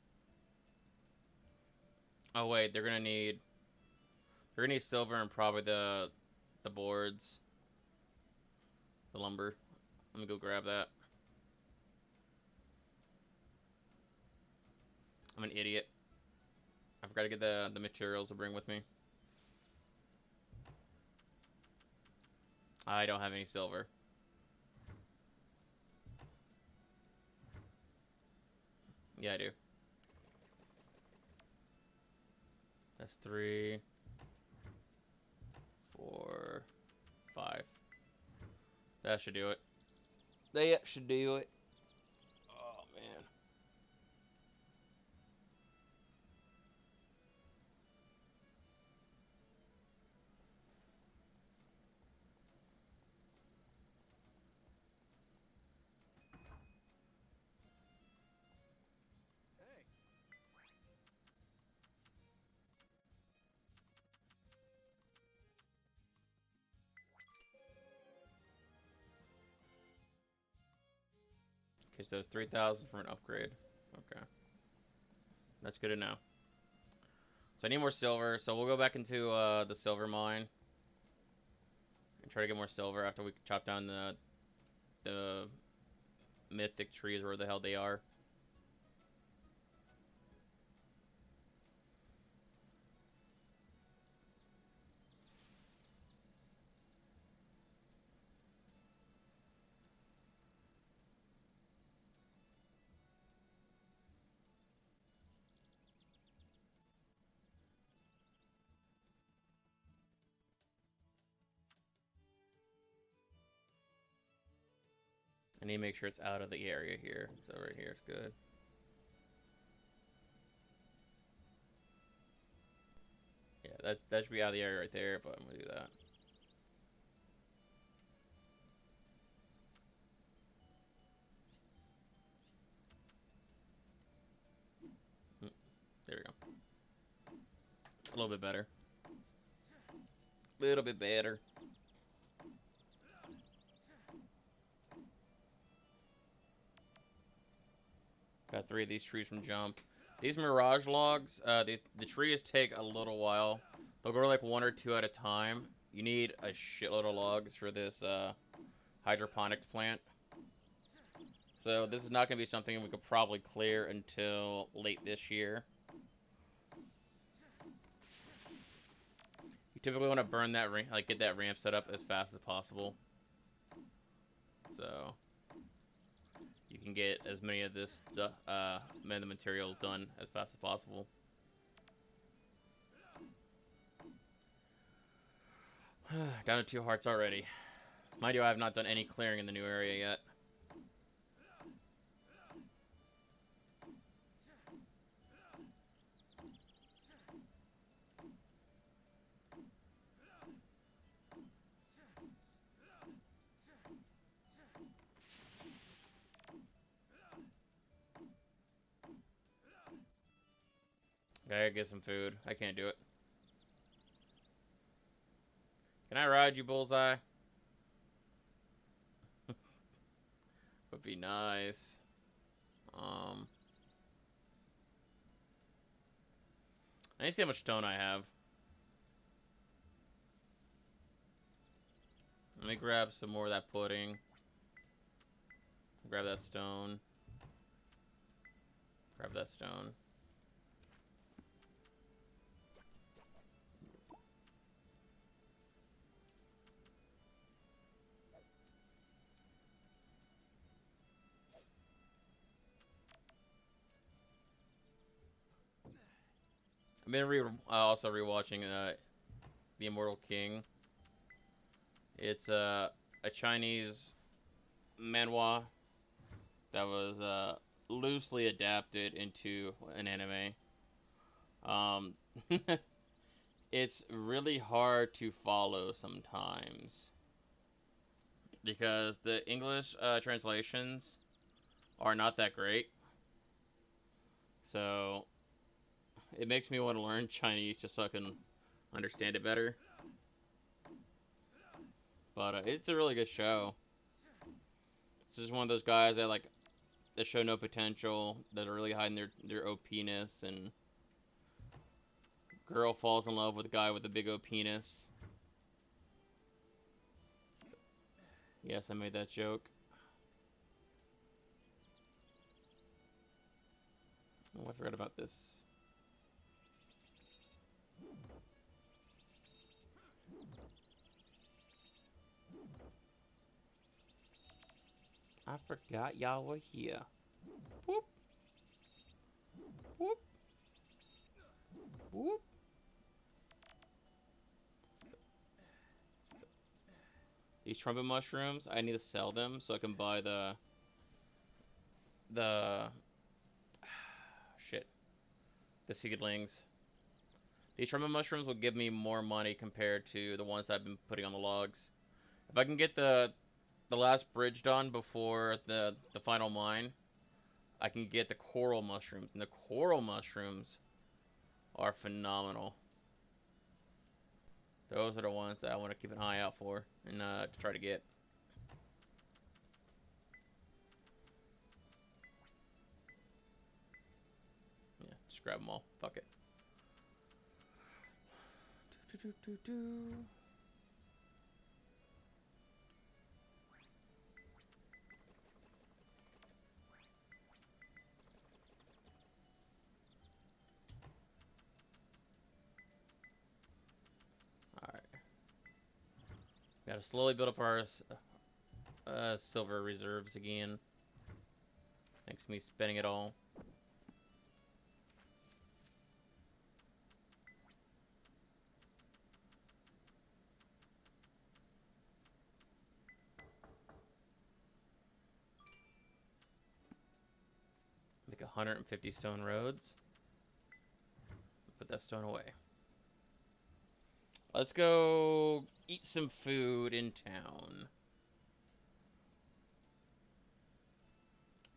Oh wait, they're gonna need silver and probably the boards. The lumber. Let me go grab that. I'm an idiot. I forgot to get the materials to bring with me. I don't have any silver. Yeah, I do. That's 3, 4, 5. That should do it. That should do it. Oh, man. Okay, so 3,000 for an upgrade. Okay. That's good to know. So I need more silver, so we'll go back into the silver mine and try to get more silver after we chop down the mythic trees, where the hell they are. I need to make sure it's out of the area here. So right here is good. Yeah, that should be out of the area right there, but I'm gonna do that. There we go. A little bit better. Little bit better. Got 3 of these trees from jump. These mirage logs, the trees take a little while. They'll grow like 1 or 2 at a time. You need a shitload of logs for this hydroponics plant. So this is not going to be something we could probably clear until late this year. You typically want to burn that like get that ramp set up as fast as possible. So you can get as many of this the materials done as fast as possible. Down to 2 hearts already. Mind you, I have not done any clearing in the new area yet. I gotta get some food. I can't do it. Can I ride you, Bullseye? Would be nice. I need to see how much stone I have. Let me grab some more of that pudding. Grab that stone. Grab that stone. I've been also rewatching The Immortal King. It's a Chinese manhwa that was loosely adapted into an anime. It's really hard to follow sometimes because the English translations are not that great. So it makes me want to learn Chinese just so I can understand it better. But it's a really good show. It's just one of those guys that show no potential, that are really hiding their OP-ness, and girl falls in love with a guy with a big OP-ness. Yes, I made that joke. Oh, I forgot about this. I forgot y'all were here. Whoop. Whoop. Whoop. These trumpet mushrooms, I need to sell them so I can buy the shit, the seedlings. These trumpet mushrooms will give me more money compared to the ones I've been putting on the logs. If I can get the last bridge done before the final mine, I can get the coral mushrooms, and the coral mushrooms are phenomenal. Those are the ones that I want to keep an eye out for and to try to get. Yeah, just grab them all. Fuck it. Alright. Gotta slowly build up our silver reserves again. Thanks to me spending it all. Make 150 stone roads. Put that stone away. Let's go eat some food in town.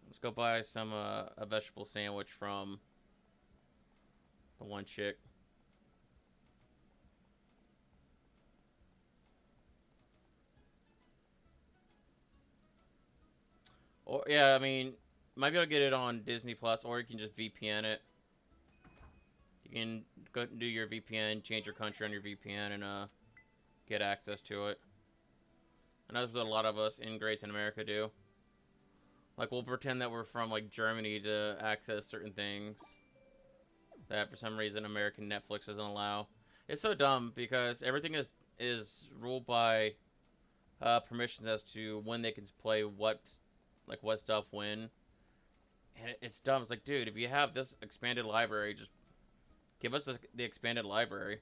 Let's go buy some a vegetable sandwich from the one chick. Or yeah, I mean, might be able to get it on Disney Plus, or you can just VPN it. You can go do your VPN, change your country on your VPN, and get access to it. And that's what a lot of us ingrates in America do. Like, we'll pretend that we're from, like, Germany to access certain things that, for some reason, American Netflix doesn't allow. It's so dumb, because everything is ruled by permissions as to when they can play what, like, what stuff when. And it's dumb. It's like, dude, if you have this expanded library, just give us the expanded library.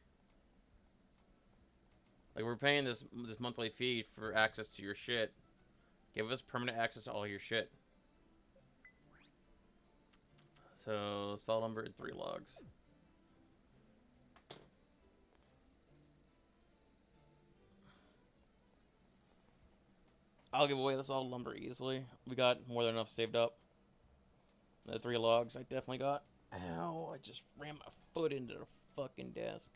Like, we're paying this monthly fee for access to your shit. Give us permanent access to all your shit. So, saw lumber and 3 logs. I'll give away this all lumber easily. We got more than enough saved up. The 3 logs I definitely got. Ow, I just ran my foot into the fucking desk.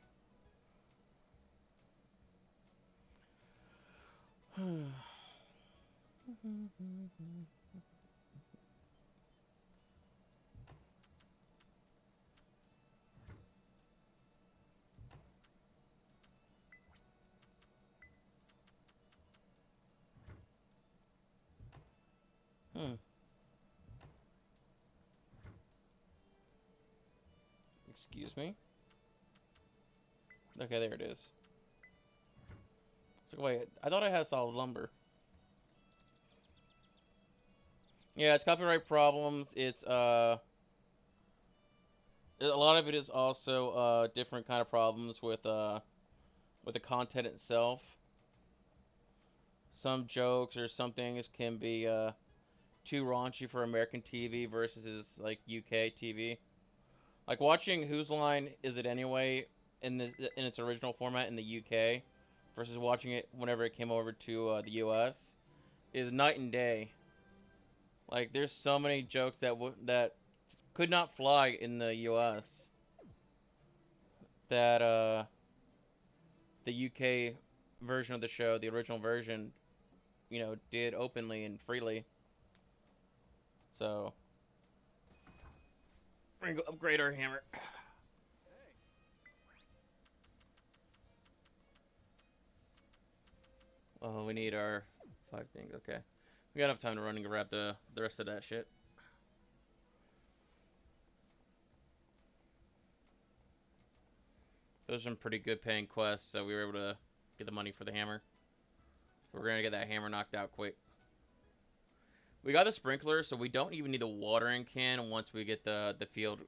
Excuse me? Okay, there it is. So wait, I thought I had solid lumber. Yeah, it's copyright problems. It's a lot of it is also different kind of problems with the content itself. Some jokes or some things can be too raunchy for American TV versus like UK TV. Like watching Whose Line Is It Anyway in its original format in the UK versus watching it whenever it came over to the US is night and day. Like there's so many jokes that could not fly in the US that the UK version of the show, the original version, did openly and freely. So we're gonna go upgrade our hammer. Oh, we need our 5 things. Okay, we got enough time to run and grab the rest of that shit. Those are some pretty good paying quests, so we were able to get the money for the hammer. So we're gonna get that hammer knocked out quick. We got the sprinkler, so we don't even need the watering can once we get the field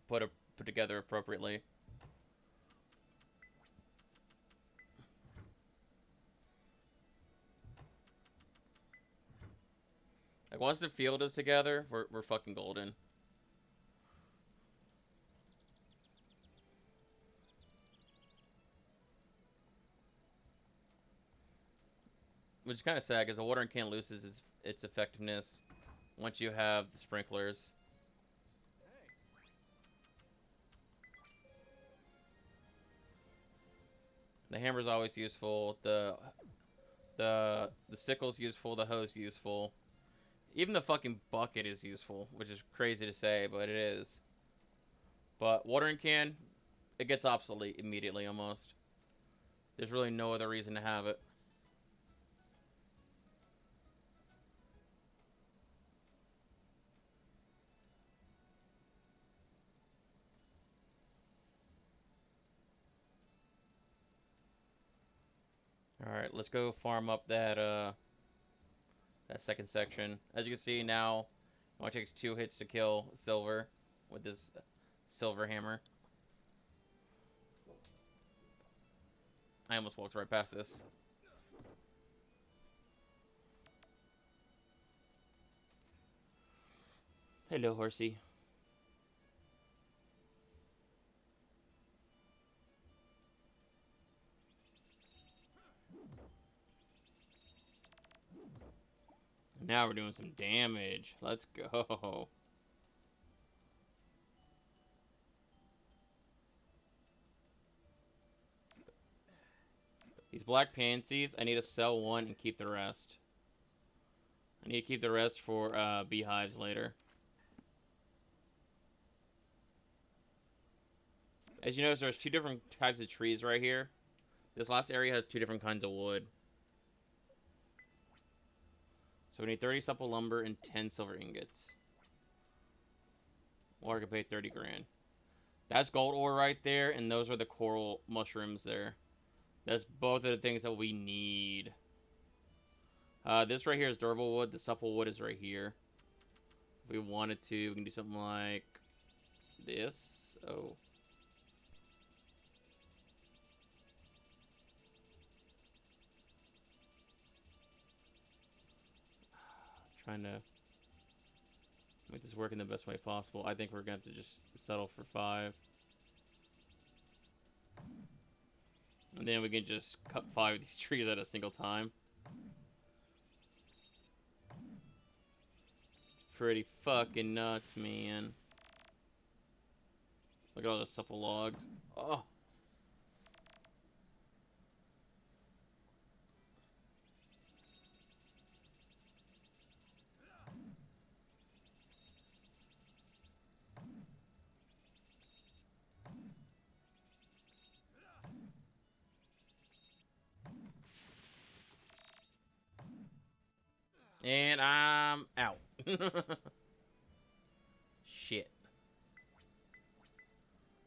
put together appropriately. Like once the field is together, we're fucking golden. Which is kind of sad because the watering can loses its effectiveness once you have the sprinklers. The hammer's always useful. The sickle's useful. The hoe's useful. Even the fucking bucket is useful, which is crazy to say, but it is. But watering can, it gets obsolete immediately almost. There's really no other reason to have it. Alright, let's go farm up that second section. As you can see now, it only takes 2 hits to kill silver with this silver hammer. I almost walked right past this. Hello, horsey. Now we're doing some damage. Let's go. These black pansies, I need to sell one and keep the rest. I need to keep the rest for beehives later. As you notice, there's 2 different types of trees right here. This last area has 2 different kinds of wood. So we need 30 supple lumber and 10 silver ingots. Or I could pay 30 grand. That's gold ore right there, and those are the coral mushrooms there. That's both of the things that we need. This right here is durable wood. The supple wood is right here. If we wanted to, we can do something like this. Oh. Trying to make this work in the best way possible. I think we're going to have to just settle for 5. And then we can just cut 5 of these trees at a single time. It's pretty fucking nuts, man. Look at all those supple logs. Oh. And I'm out. Shit.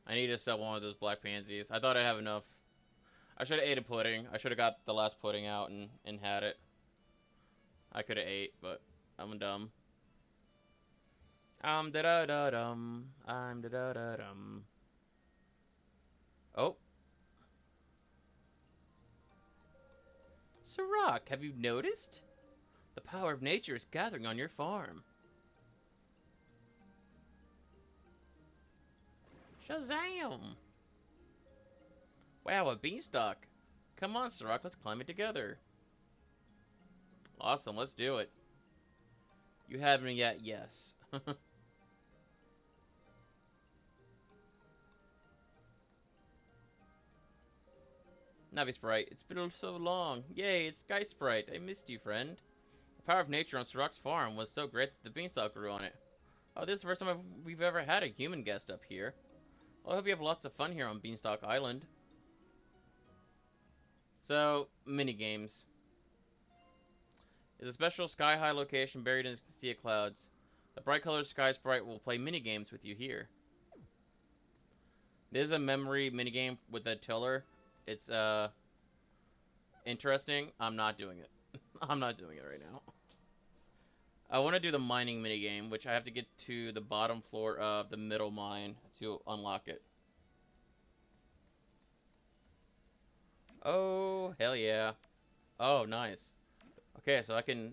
I need to sell one of those black pansies. I thought I'd have enough. I should have ate a pudding. I should have got the last pudding out and had it. I could have ate, but I'm dumb. I'm da da da dum. I'm da da da dum. Oh. Sirach, have you noticed? The power of nature is gathering on your farm. Shazam! Wow, a beanstalk. Come on, Sirach, let's climb it together. Awesome, let's do it. You haven't yet? Yes. Navi Sprite, it's been so long. Yay, it's Sky Sprite. I missed you, friend. The power of nature on Sirach's farm was so great that the beanstalk grew on it. Oh, this is the first time we've ever had a human guest up here. Well, I hope you have lots of fun here on Beanstalk Island. So, mini-games. Is a special sky-high location buried in a sea of clouds. The bright-colored Sky Sprite will play mini-games with you here. This is a memory minigame with a tiller. It's, interesting. I'm not doing it. I'm not doing it right now. I want to do the mining minigame, which I have to get to the bottom floor of the middle mine to unlock it. Oh, hell yeah. Oh, nice. Okay, so I can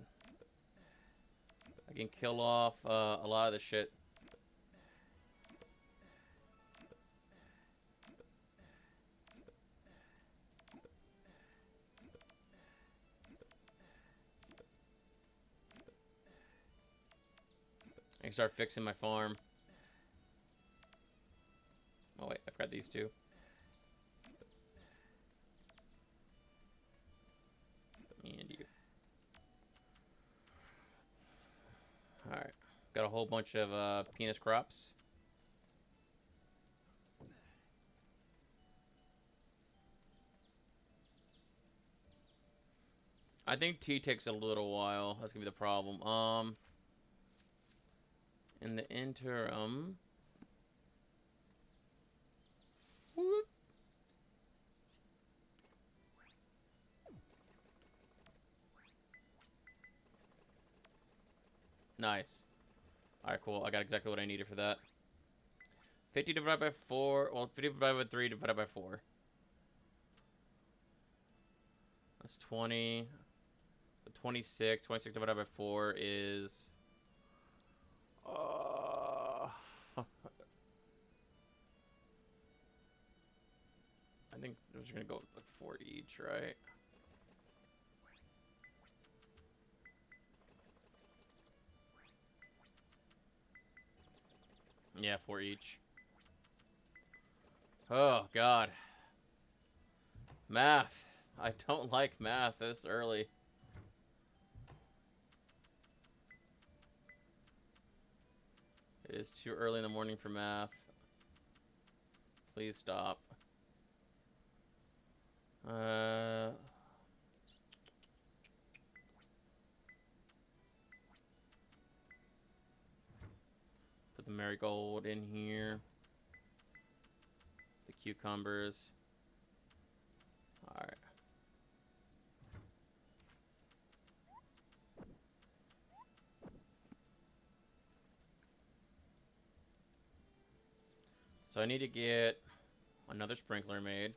kill off a lot of the shit. I can start fixing my farm. Oh wait, I forgot these two. And you. Alright. Got a whole bunch of penis crops. I think tea takes a little while. That's gonna be the problem. In the interim... Whoop. Nice. Alright, cool. I got exactly what I needed for that. 50 divided by 4... Well, 50 divided by 3 divided by 4. That's 20. 26. 26 divided by 4 is... I think I'm just gonna go with like 4 each, right? Yeah, 4 each. Oh, God. Math. I don't like math this early. It is too early in the morning for math. Please stop. Put the marigold in here. The cucumbers. Alright. So I need to get another sprinkler made.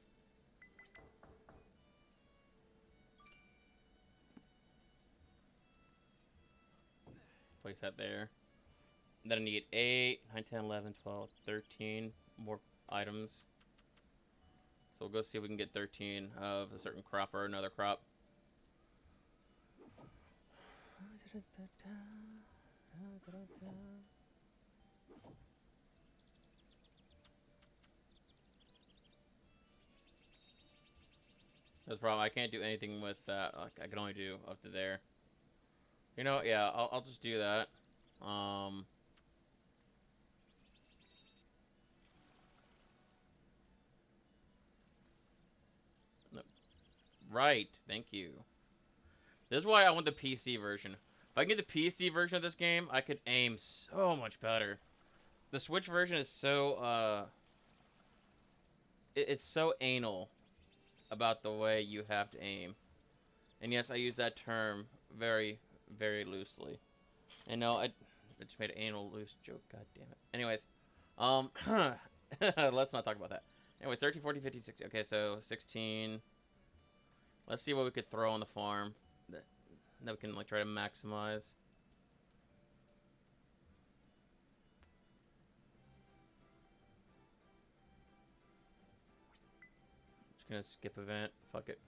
Place that there. And then I need 8, 9, 10, 11, 12, 13 more items. So we'll go see if we can get 13 of a certain crop or another crop. That's the problem. I can't do anything with that. Like, I can only do up to there. You know, yeah, I'll just do that. No, right. Thank you. This is why I want the PC version. If I can get the PC version of this game, I could aim so much better. The Switch version is so, it's so anal about the way you have to aim. And yes, I use that term very, very loosely. And no, I just made an anal loose joke, god damn it. Anyways, let's not talk about that. Anyway, 13, 14, 15, 16. Okay, so 16. Let's see what we could throw on the farm that we can like try to maximize. Just gonna skip event. Fuck it.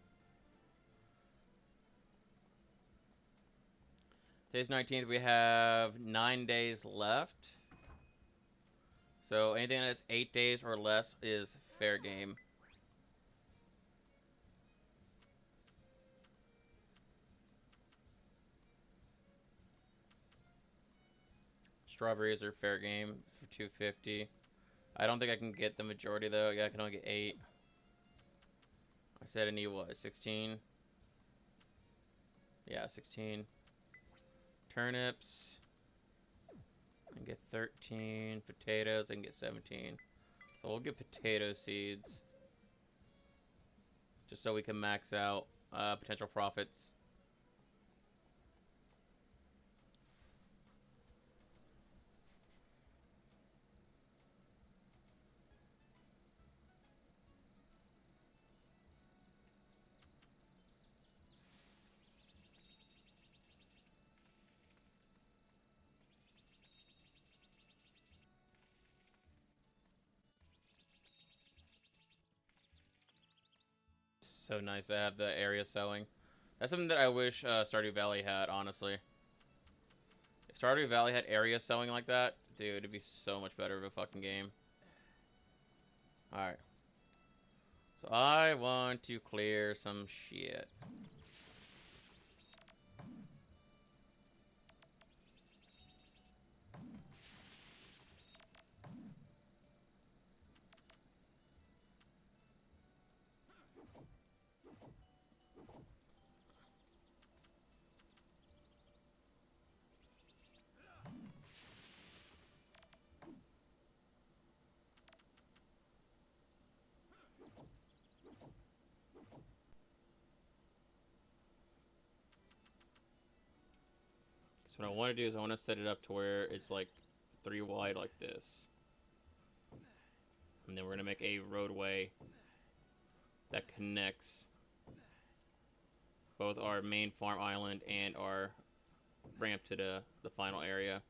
Today's 19th. We have 9 days left. So anything that's 8 days or less is fair game. Strawberries are fair game for 250. I don't think I can get the majority though. Yeah, I can only get 8. I said I need what, 16? Yeah, 16. Turnips. I can get 13. Potatoes, I can get 17. So we'll get potato seeds. Just so we can max out potential profits. So nice to have the area selling. That's something that I wish Stardew Valley had, honestly. If Stardew Valley had area selling like that, dude, it'd be so much better of a fucking game. Alright. So I want to clear some shit. So what I want to do is I want to set it up to where it's like 3 wide like this. And then we're going to make a roadway that connects both our main farm island and our ramp to the final area.